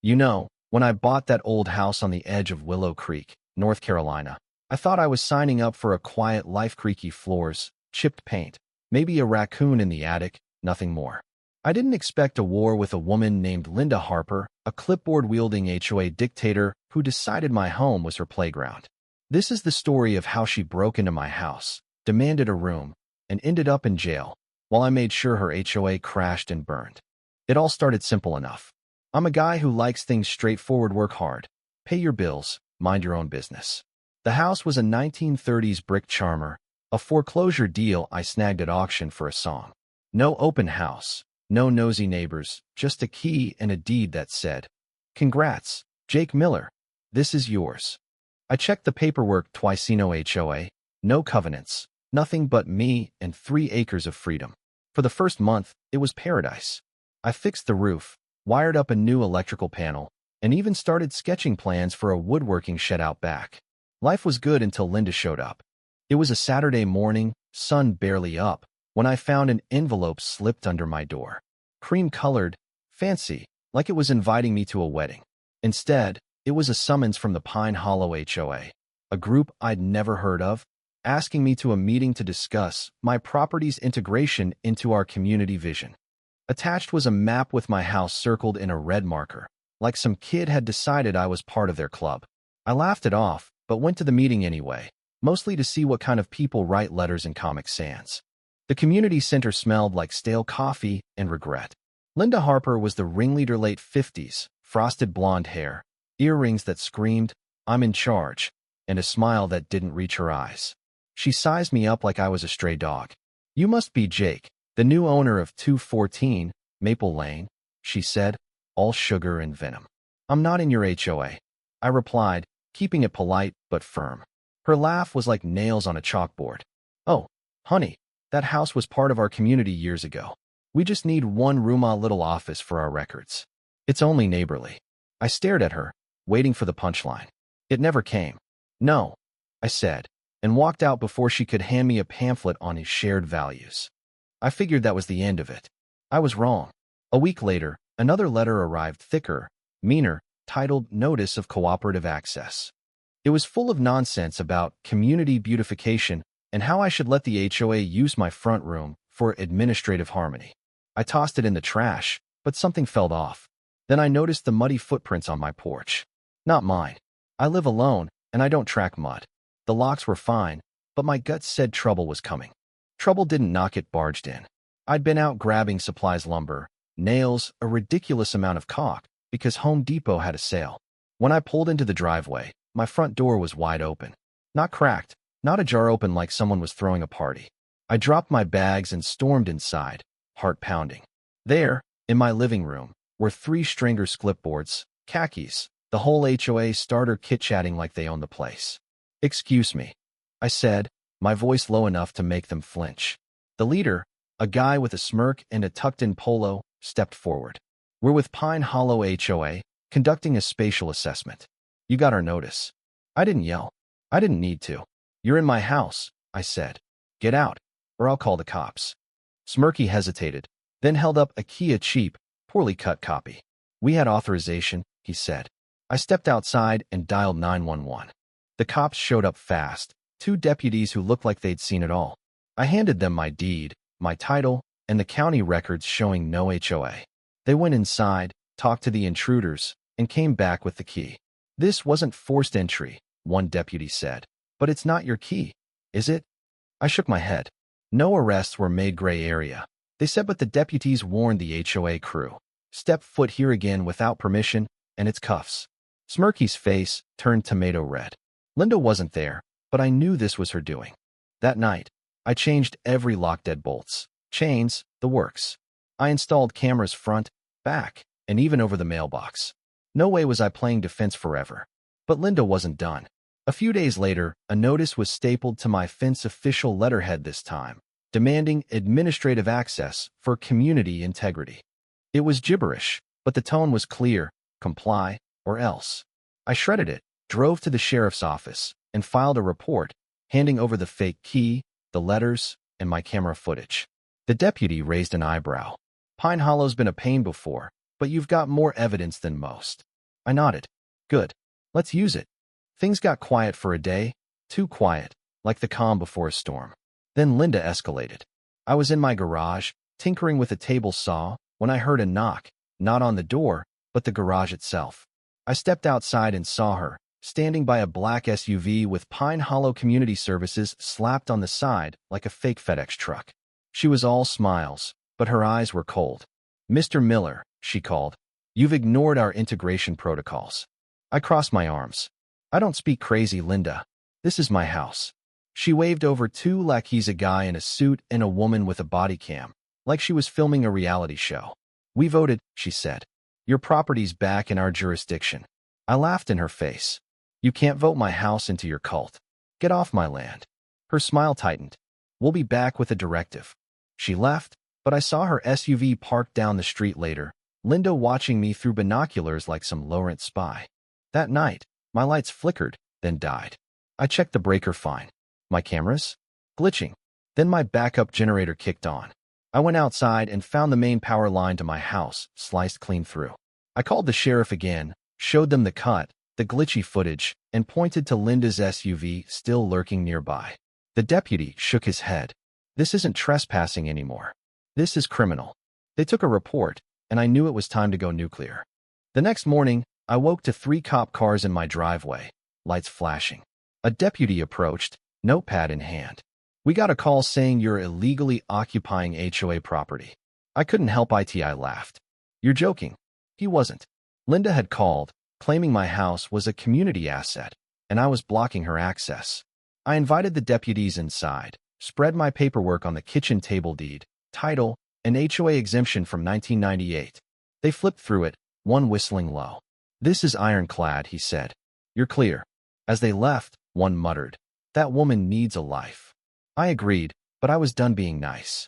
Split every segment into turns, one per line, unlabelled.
When I bought that old house on the edge of Willow Creek, North Carolina, I thought I was signing up for a quiet life, creaky floors, chipped paint, maybe a raccoon in the attic, nothing more. I didn't expect a war with a woman named Linda Harper, a clipboard-wielding HOA dictator who decided my home was her playground. This is the story of how she broke into my house, demanded a room, and ended up in jail, while I made sure her HOA crashed and burned. It all started simple enough. I'm a guy who likes things straightforward: work hard, pay your bills, mind your own business. The house was a 1930s brick charmer, a foreclosure deal I snagged at auction for a song. No open house, no nosy neighbors, just a key and a deed that said, "Congrats, Jake Miller. This is yours." I checked the paperwork twice. No HOA, no covenants, nothing but me and 3 acres of freedom. For the first month, it was paradise. I fixed the roof, wired up a new electrical panel, and even started sketching plans for a woodworking shed out back. Life was good until Linda showed up. It was a Saturday morning, sun barely up, when I found an envelope slipped under my door. Cream-colored, fancy, like it was inviting me to a wedding. Instead, it was a summons from the Pine Hollow HOA, a group I'd never heard of, asking me to a meeting to discuss my property's integration into our community vision. Attached was a map with my house circled in a red marker, like some kid had decided I was part of their club. I laughed it off, but went to the meeting anyway, mostly to see what kind of people write letters in Comic Sans. The community center smelled like stale coffee and regret. Linda Harper was the ringleader, late 50s, frosted blonde hair, earrings that screamed, "I'm in charge," and a smile that didn't reach her eyes. She sized me up like I was a stray dog. "You must be Jake, the new owner of 214 Maple Lane," she said, all sugar and venom. "I'm not in your HOA," I replied, keeping it polite but firm. Her laugh was like nails on a chalkboard. "Oh, honey, that house was part of our community years ago. We just need one room, a little office for our records. It's only neighborly." I stared at her, waiting for the punchline. It never came. "No," I said, and walked out before she could hand me a pamphlet on his shared values. I figured that was the end of it. I was wrong. A week later, another letter arrived, thicker, meaner, titled Notice of Cooperative Access. It was full of nonsense about community beautification and how I should let the HOA use my front room for administrative harmony. I tossed it in the trash, but something felt off. Then I noticed the muddy footprints on my porch. Not mine. I live alone, and I don't track mud. The locks were fine, but my gut said trouble was coming. Trouble didn't knock, it barged in. I'd been out grabbing supplies: lumber, nails, a ridiculous amount of caulk, because Home Depot had a sale. When I pulled into the driveway, my front door was wide open. Not cracked, not ajar, open like someone was throwing a party. I dropped my bags and stormed inside, heart pounding. There, in my living room, were 3 stringers, clipboards, khakis, the whole HOA starter kit, chatting like they owned the place. "Excuse me," I said, my voice low enough to make them flinch. The leader, a guy with a smirk and a tucked-in polo, stepped forward. "We're with Pine Hollow HOA, conducting a spatial assessment. You got our notice." I didn't yell. I didn't need to. "You're in my house," I said. "Get out, or I'll call the cops." Smirky hesitated, then held up a key, a cheap, poorly cut copy. "We had authorization," he said. I stepped outside and dialed 911. The cops showed up fast, 2 deputies who looked like they'd seen it all. I handed them my deed, my title, and the county records showing no HOA. They went inside, talked to the intruders, and came back with the key. "This wasn't forced entry," one deputy said. "But it's not your key, is it?" I shook my head. No arrests were made. Gray area. They said, but the deputies warned the HOA crew. "Step foot here again without permission, and it's cuffs." Smirky's face turned tomato red. Linda wasn't there, but I knew this was her doing. That night, I changed every lock, deadbolts, chains, the works. I installed cameras front, back, and even over the mailbox. No way was I playing defense forever. But Linda wasn't done. A few days later, a notice was stapled to my fence, official letterhead this time, demanding administrative access for community integrity. It was gibberish, but the tone was clear: comply or else. I shredded it, drove to the sheriff's office, and filed a report, handing over the fake key, the letters, and my camera footage. The deputy raised an eyebrow. "Pine Hollow's been a pain before, but you've got more evidence than most." I nodded. Good. Let's use it. Things got quiet for a day, too quiet, like the calm before a storm. Then Linda escalated. I was in my garage, tinkering with a table saw, when I heard a knock, not on the door, but the garage itself. I stepped outside and saw her, standing by a black SUV with Pine Hollow Community Services slapped on the side like a fake FedEx truck. She was all smiles, but her eyes were cold. Mr. Miller, she called, you've ignored our integration protocols. I crossed my arms. I don't speak crazy, Linda. This is my house. She waved over two lackeys, a guy in a suit and a woman with a body cam, like she was filming a reality show. We voted, she said. Your property's back in our jurisdiction. I laughed in her face. You can't vote my house into your cult. Get off my land. Her smile tightened. We'll be back with a directive. She left, but I saw her SUV parked down the street later, Linda watching me through binoculars like some low-rent spy. That night, my lights flickered, then died. I checked the breaker fine. My cameras? Glitching. Then my backup generator kicked on. I went outside and found the main power line to my house, sliced clean through. I called the sheriff again, showed them the cut, the glitchy footage, and pointed to Linda's SUV still lurking nearby. The deputy shook his head. This isn't trespassing anymore. This is criminal. They took a report, and I knew it was time to go nuclear. The next morning, I woke to 3 cop cars in my driveway, lights flashing. A deputy approached, notepad in hand. We got a call saying you're illegally occupying HOA property. I couldn't help it, I laughed. You're joking. He wasn't. Linda had called, claiming my house was a community asset, and I was blocking her access. I invited the deputies inside, spread my paperwork on the kitchen table, deed, title, and HOA exemption from 1998. They flipped through it, one whistling low. This is ironclad, he said. You're clear. As they left, one muttered, that woman needs a life. I agreed, but I was done being nice.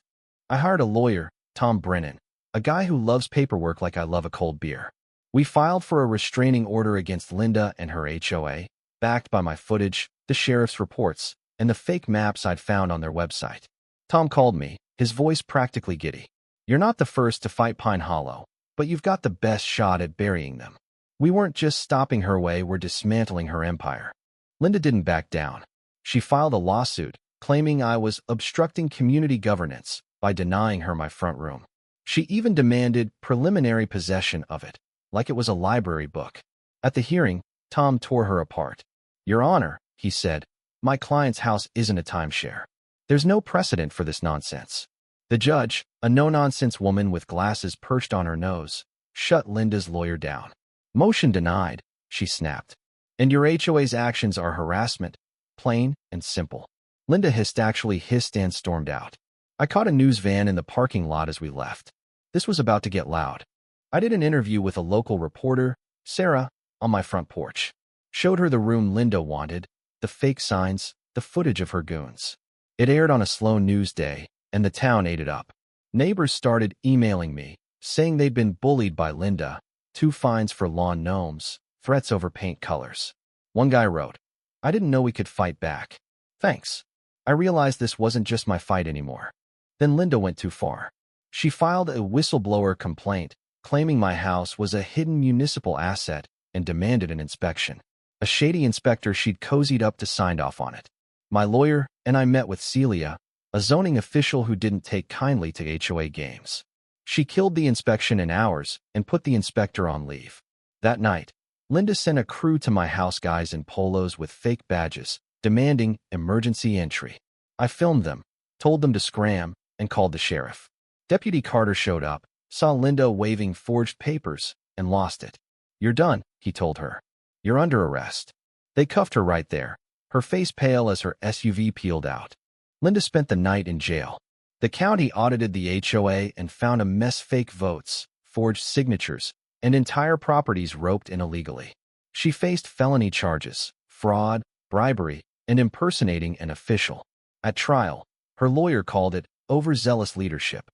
I hired a lawyer, Tom Brennan, a guy who loves paperwork like I love a cold beer. We filed for a restraining order against Linda and her HOA, backed by my footage, the sheriff's reports, and the fake maps I'd found on their website. Tom called me, his voice practically giddy. You're not the first to fight Pine Hollow, but you've got the best shot at burying them. We weren't just stopping her way, we're dismantling her empire. Linda didn't back down. She filed a lawsuit, claiming I was obstructing community governance by denying her my front room. She even demanded preliminary possession of it, like it was a library book. At the hearing, Tom tore her apart. Your Honor, he said, my client's house isn't a timeshare. There's no precedent for this nonsense. The judge, a no-nonsense woman with glasses perched on her nose, shut Linda's lawyer down. Motion denied, she snapped. And your HOA's actions are harassment, plain and simple. Linda actually hissed and stormed out. I caught a news van in the parking lot as we left. This was about to get loud. I did an interview with a local reporter, Sarah, on my front porch. Showed her the room Linda wanted, the fake signs, the footage of her goons. It aired on a slow news day, and the town ate it up. Neighbors started emailing me, saying they'd been bullied by Linda, 2 fines for lawn gnomes, threats over paint colors. One guy wrote, I didn't know we could fight back. Thanks. I realized this wasn't just my fight anymore. Then Linda went too far. She filed a whistleblower complaint, claiming my house was a hidden municipal asset and demanded an inspection. A shady inspector she'd cozied up to signed off on it. My lawyer and I met with Celia, a zoning official who didn't take kindly to HOA games. She killed the inspection in hours and put the inspector on leave. That night, Linda sent a crew to my house, guys in polos with fake badges, demanding emergency entry. I filmed them, told them to scram, and called the sheriff. Deputy Carter showed up, saw Linda waving forged papers, and lost it. You're done, he told her. You're under arrest. They cuffed her right there, her face pale as her SUV peeled out. Linda spent the night in jail. The county audited the HOA and found a mess: fake votes, forged signatures, and entire properties roped in illegally. She faced felony charges, fraud, bribery, and impersonating an official. At trial, her lawyer called it overzealous leadership.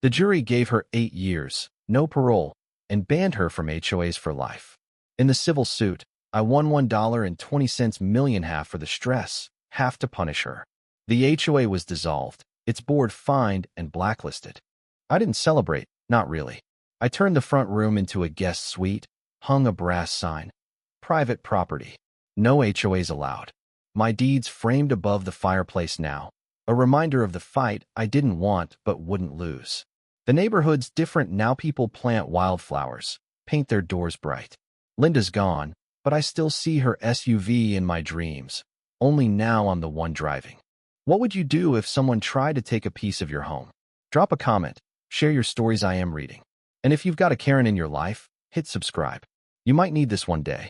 The jury gave her 8 years, no parole, and banned her from HOAs for life. In the civil suit, I won $1.20 million, half for the stress, half to punish her. The HOA was dissolved, its board fined and blacklisted. I didn't celebrate, not really. I turned the front room into a guest suite, hung a brass sign. Private property. No HOAs allowed. My deeds framed above the fireplace now. A reminder of the fight I didn't want but wouldn't lose. The neighborhood's different now. People plant wildflowers, paint their doors bright. Linda's gone, but I still see her SUV in my dreams. Only now I'm the one driving. What would you do if someone tried to take a piece of your home? Drop a comment, share your stories. I am reading. And if you've got a Karen in your life, hit subscribe. You might need this one day.